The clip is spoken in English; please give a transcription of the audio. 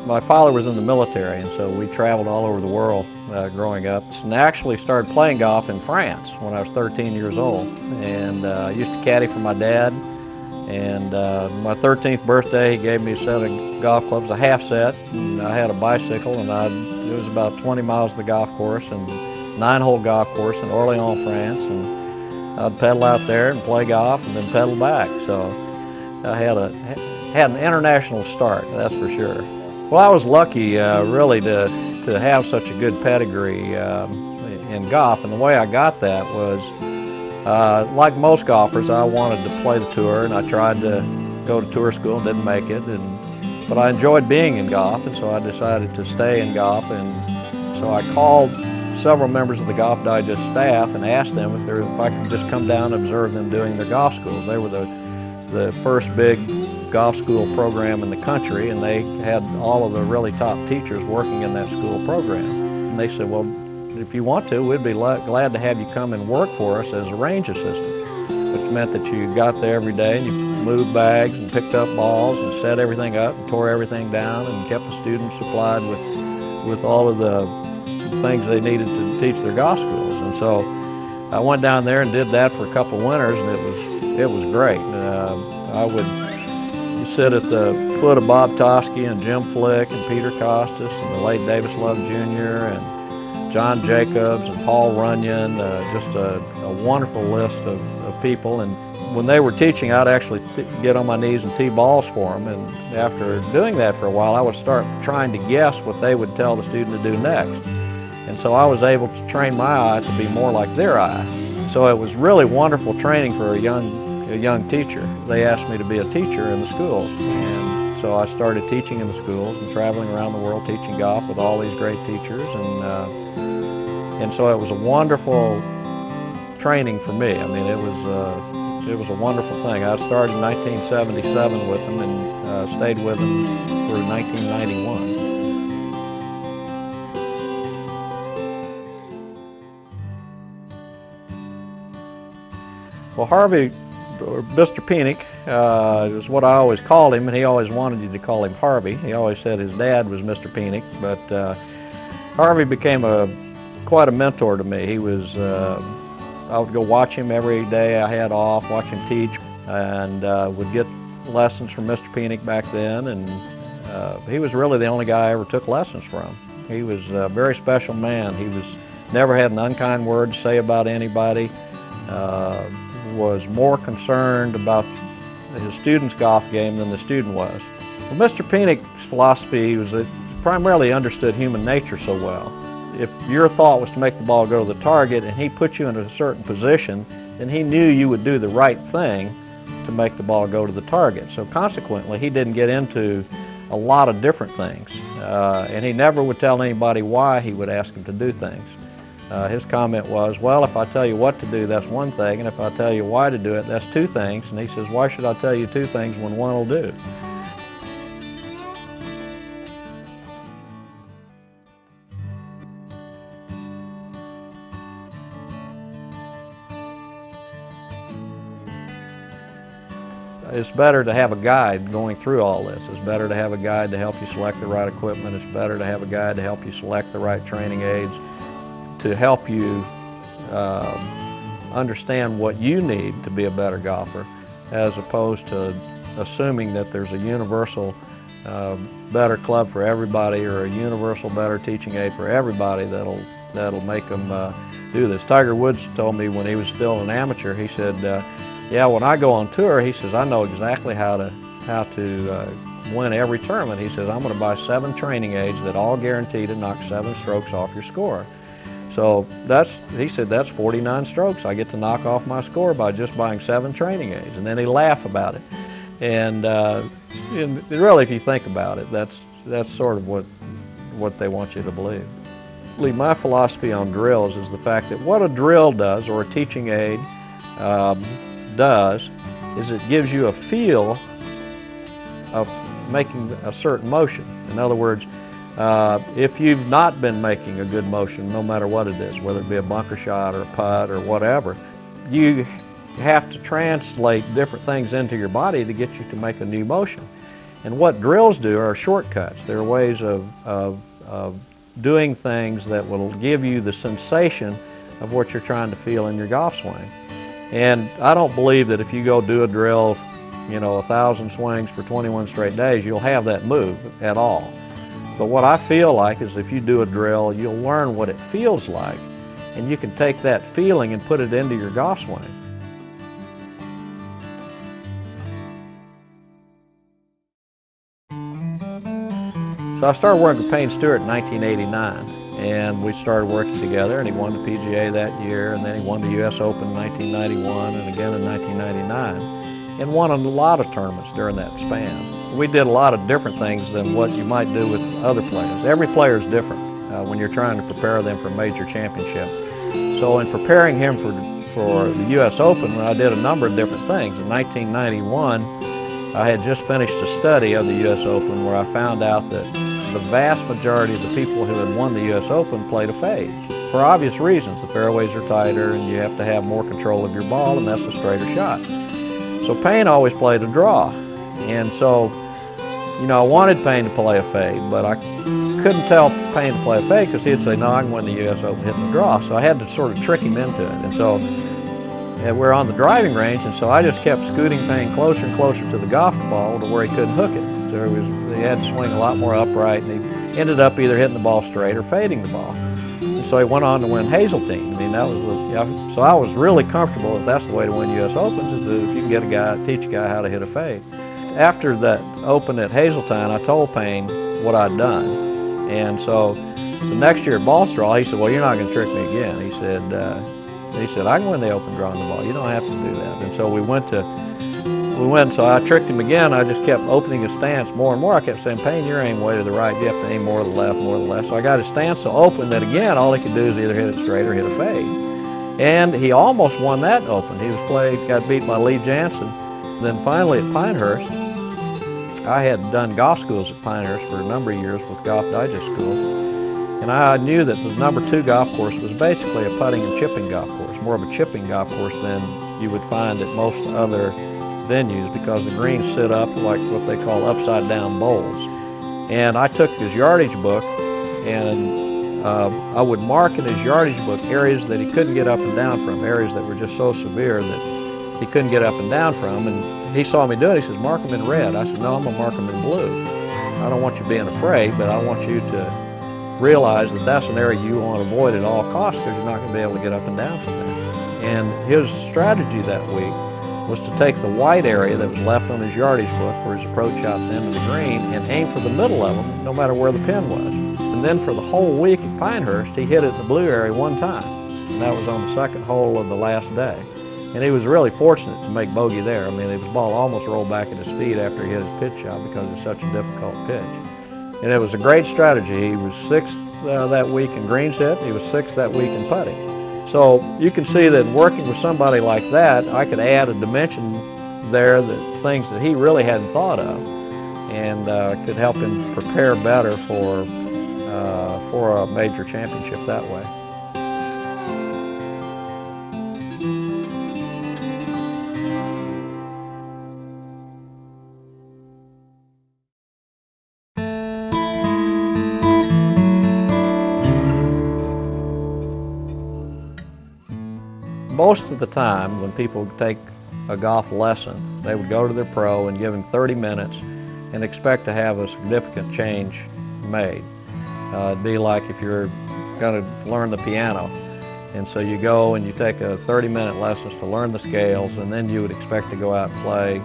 My father was in the military, and so we traveled all over the world growing up. And I actually started playing golf in France when I was 13 years old. And I used to caddy for my dad. And my 13th birthday, he gave me a set of golf clubs, a half set. And I had a bicycle, and it was about 20 miles to the golf course, and 9-hole golf course in Orléans, France. And I'd pedal out there and play golf, and then pedal back. So I had an international start, that's for sure. Well, I was lucky, really, to have such a good pedigree in golf, and the way I got that was, like most golfers, I wanted to play the tour, and I tried to go to tour school and didn't make it, but I enjoyed being in golf, and so I decided to stay in golf, and so I called several members of the Golf Digest staff and asked them if I could just come down and observe them doing their golf schools. They were the first big golf school program in the country, and they had all of the really top teachers working in that school program. And they said, well, if you want to, we'd be glad to have you come and work for us as a range assistant, which meant that you got there every day and you moved bags and picked up balls and set everything up and tore everything down and kept the students supplied with all of the things they needed to teach their golf schools. And so I went down there and did that for a couple of winters, and it was great. I would sit at the foot of Bob Toski and Jim Flick and Peter Costas and the late Davis Love Jr. and John Jacobs and Paul Runyon, just a wonderful list of people. And when they were teaching, I'd actually get on my knees and tee balls for them. And after doing that for a while, I would start trying to guess what they would tell the student to do next. And so I was able to train my eye to be more like their eye. So it was really wonderful training for a young teacher. They asked me to be a teacher in the schools, and so I started teaching in the schools and traveling around the world teaching golf with all these great teachers, and so it was a wonderful training for me. I mean, it was a wonderful thing. I started in 1977 with them and stayed with them through 1991. Well, Harvey, or Mr. Penick, is what I always called him, and he always wanted you to call him Harvey. He always said his dad was Mr. Penick, but Harvey became quite a mentor to me. He was, I would go watch him every day I had off, watch him teach, and would get lessons from Mr. Penick back then, and he was really the only guy I ever took lessons from. He was a very special man. He never had an unkind word to say about anybody. Was more concerned about his student's golf game than the student was. Well, Mr. Penick's philosophy was that he primarily understood human nature so well. If your thought was to make the ball go to the target and he put you in a certain position, then he knew you would do the right thing to make the ball go to the target. So consequently, he didn't get into a lot of different things. And he never would tell anybody why he would ask them to do things. His comment was, well, if I tell you what to do, that's one thing, and if I tell you why to do it, that's two things. And he says, why should I tell you two things when one will do? It's better to have a guide going through all this. It's better to have a guide to help you select the right equipment. It's better to have a guide to help you select the right training aids, to help you understand what you need to be a better golfer, as opposed to assuming that there's a universal better club for everybody or a universal better teaching aid for everybody that'll make them do this. Tiger Woods told me when he was still an amateur, he said, yeah, when I go on tour, he says, I know exactly how to win every tournament. He says, I'm going to buy 7 training aids that all guarantee to knock 7 strokes off your score. So he said, that's 49 strokes I get to knock off my score by just buying 7 training aids. And then he laughed about it. And really, if you think about it, that's sort of what they want you to believe. My philosophy on drills is the fact that what a drill does, or a teaching aid does, is it gives you a feel of making a certain motion. In other words, if you've not been making a good motion, no matter what it is, whether it be a bunker shot or a putt or whatever, you have to translate different things into your body to get you to make a new motion. And what drills do are shortcuts. They're ways of doing things that will give you the sensation of what you're trying to feel in your golf swing. And I don't believe that if you go do a drill, 1,000 swings for 21 straight days, you'll have that move at all. But what I feel like is if you do a drill, you'll learn what it feels like, and you can take that feeling and put it into your golf swing. So I started working with Payne Stewart in 1989, and we started working together, and he won the PGA that year, and then he won the US Open in 1991 and again in 1999, and won a lot of tournaments during that span. We did a lot of different things than what you might do with other players. Every player is different when you're trying to prepare them for a major championship. So in preparing him for the US Open, I did a number of different things. In 1991, I had just finished a study of the US Open where I found out that the vast majority of the people who had won the US Open played a fade. For obvious reasons, the fairways are tighter and you have to have more control of your ball, and that's a straighter shot. So Payne always played a draw. And so, I wanted Payne to play a fade, but I couldn't tell Payne to play a fade because he'd say, no, I can win the US Open hitting the draw. So I had to sort of trick him into it. And so we're on the driving range, and so I just kept scooting Payne closer and closer to the golf ball to where he couldn't hook it. So he had to swing a lot more upright, and he ended up either hitting the ball straight or fading the ball. And so he went on to win Hazeltine. I mean, that was so I was really comfortable that that's the way to win US Opens, is that if you can get a guy, teach a guy how to hit a fade. After that Open at Hazeltine, I told Payne what I'd done. And so the next year at Ball Straw, he said, well, you're not going to trick me again. He said, I can win the Open drawing the ball. You don't have to do that. And so we went, so I tricked him again. I just kept opening his stance more and more. I kept saying, Payne, you're aiming way to the right. You have to aim more to the left, more to the left. So I got his stance so open that, again, all he could do is either hit it straight or hit a fade. And he almost won that Open. He got beat by Lee Janzen. Then finally at Pinehurst, I had done golf schools at Pinehurst for a number of years with Golf Digest schools, and I knew that the #2 golf course was basically a putting and chipping golf course, more of a chipping golf course than you would find at most other venues, because the greens sit up like what they call upside down bowls. And I took his yardage book, and I would mark in his yardage book areas that he couldn't get up and down from, areas that were just so severe that he couldn't get up and down from. And he saw me do it. He says, mark them in red. I said, no, I'm going to mark them in blue. I don't want you being afraid, but I want you to realize that that's an area you want to avoid at all costs, because you're not going to be able to get up and down from there. And his strategy that week was to take the white area that was left on his yardage book for his approach shots into the green and aim for the middle of them, no matter where the pin was. And then for the whole week at Pinehurst, he hit it in the blue area one time. And that was on the second hole of the last day. And he was really fortunate to make bogey there. I mean, his ball almost rolled back at his feet after he hit his pitch shot because it's such a difficult pitch. And it was a great strategy. He was 6th that week in greens hit. He was 6th that week in putting. So you can see that working with somebody like that, I could add a dimension there, that things that he really hadn't thought of, and could help him prepare better for a major championship that way. Most of the time when people take a golf lesson, they would go to their pro and give him 30 minutes and expect to have a significant change made. It'd be like if you're going to learn the piano, and so you go and you take a 30-minute lessons to learn the scales, and then you would expect to go out and play,